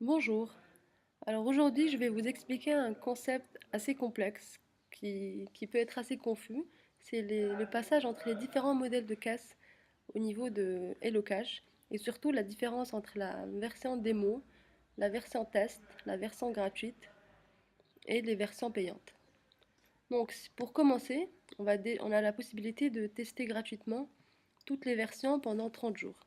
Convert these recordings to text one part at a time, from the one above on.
Bonjour. Alors aujourd'hui, je vais vous expliquer un concept assez complexe qui peut être assez confus. C'est le passage entre les différents modèles de casse au niveau de Hello Cash et surtout la différence entre la version démo, la version test, la version gratuite et les versions payantes. Donc pour commencer, on a la possibilité de tester gratuitement toutes les versions pendant 30 jours.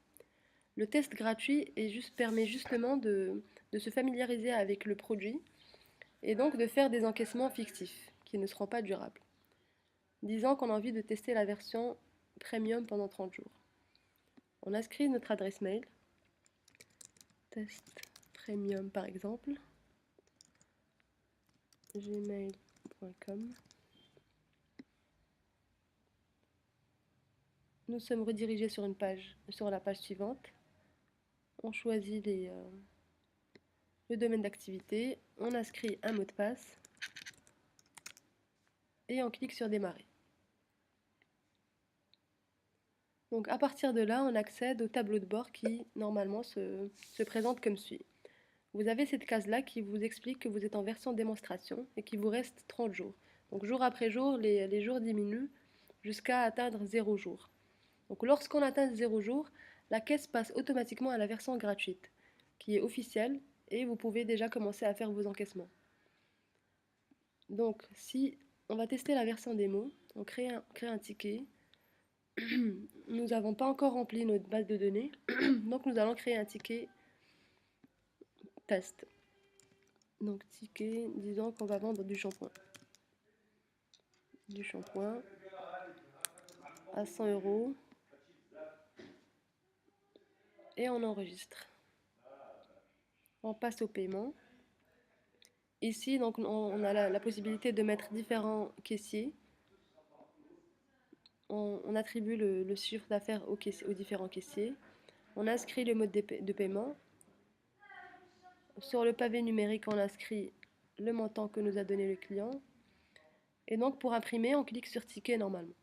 Le test gratuit permet justement de se familiariser avec le produit et donc de faire des encaissements fictifs qui ne seront pas durables. Disons qu'on a envie de tester la version premium pendant 30 jours. On inscrit notre adresse mail, test premium par exemple, gmail.com. Nous sommes redirigés sur la page suivante. On choisit le domaine d'activité, on inscrit un mot de passe et on clique sur démarrer. Donc à partir de là, on accède au tableau de bord qui normalement se présente comme suit. Vous avez cette case-là qui vous explique que vous êtes en version démonstration et qu'il vous reste 30 jours. Donc jour après jour, les jours diminuent jusqu'à atteindre 0 jour. Donc lorsqu'on atteint 0 jour, la caisse passe automatiquement à la version gratuite, qui est officielle, et vous pouvez déjà commencer à faire vos encaissements. Donc si on va tester la version démo, on crée un ticket. Nous n'avons pas encore rempli notre base de données, donc nous allons créer un ticket test. Donc ticket, disons qu'on va vendre du shampoing. Du shampoing à 100 euros et on enregistre. On passe au paiement. Ici, donc, on a la possibilité de mettre différents caissiers. On attribue le chiffre d'affaires aux différents caissiers. On inscrit le mode de paiement. Sur le pavé numérique, on inscrit le montant que nous a donné le client. Et donc, pour imprimer, on clique sur ticket normalement.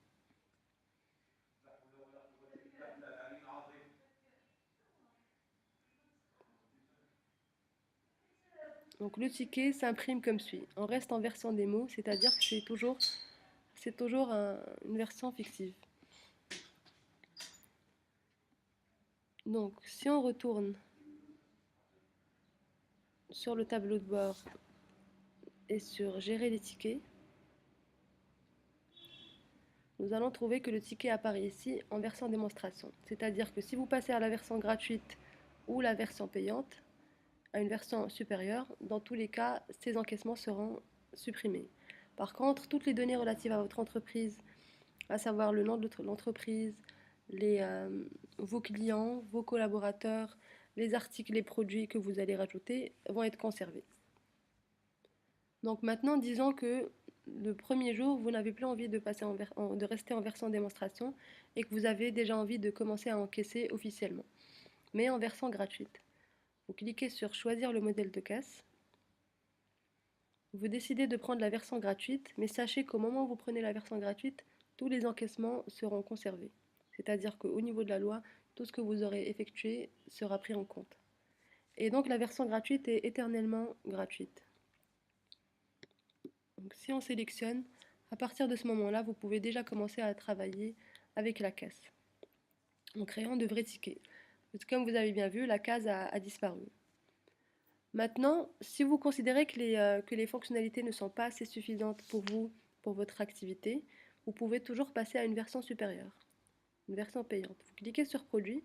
Donc, le ticket s'imprime comme suit. On reste en version démo, c'est-à-dire que c'est toujours une version fictive. Donc, si on retourne sur le tableau de bord et sur gérer les tickets, nous allons trouver que le ticket apparaît ici en version démonstration. C'est-à-dire que si vous passez à la version gratuite ou la version payante, à une version supérieure, dans tous les cas, ces encaissements seront supprimés. Par contre, toutes les données relatives à votre entreprise, à savoir le nom de l'entreprise, vos clients, vos collaborateurs, les articles et produits que vous allez rajouter vont être conservés. Donc maintenant, disons que le premier jour, vous n'avez plus envie de rester en version démonstration et que vous avez déjà envie de commencer à encaisser officiellement, mais en version gratuite. Vous cliquez sur choisir le modèle de caisse. Vous décidez de prendre la version gratuite, mais sachez qu'au moment où vous prenez la version gratuite, tous les encaissements seront conservés. C'est-à-dire qu'au niveau de la loi, tout ce que vous aurez effectué sera pris en compte. Et donc la version gratuite est éternellement gratuite. Donc si on sélectionne, à partir de ce moment-là, vous pouvez déjà commencer à travailler avec la caisse en créant de vrais tickets. Comme vous avez bien vu, la case a disparu. Maintenant, si vous considérez que les fonctionnalités ne sont pas assez suffisantes pour vous, pour votre activité, vous pouvez toujours passer à une version supérieure, une version payante. Vous cliquez sur Produit.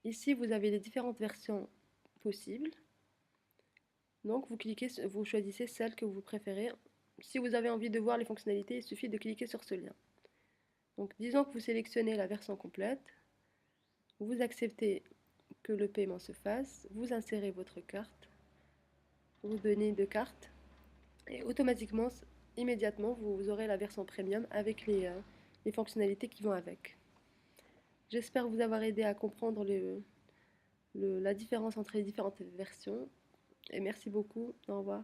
Ici, vous avez les différentes versions possibles. Donc, vous choisissez celle que vous préférez. Si vous avez envie de voir les fonctionnalités, il suffit de cliquer sur ce lien. Donc, disons que vous sélectionnez la version complète. Vous acceptez que le paiement se fasse. Vous insérez votre carte, vos données de carte. Et automatiquement, immédiatement, vous aurez la version premium avec les fonctionnalités qui vont avec. J'espère vous avoir aidé à comprendre la différence entre les différentes versions. Et merci beaucoup. Au revoir.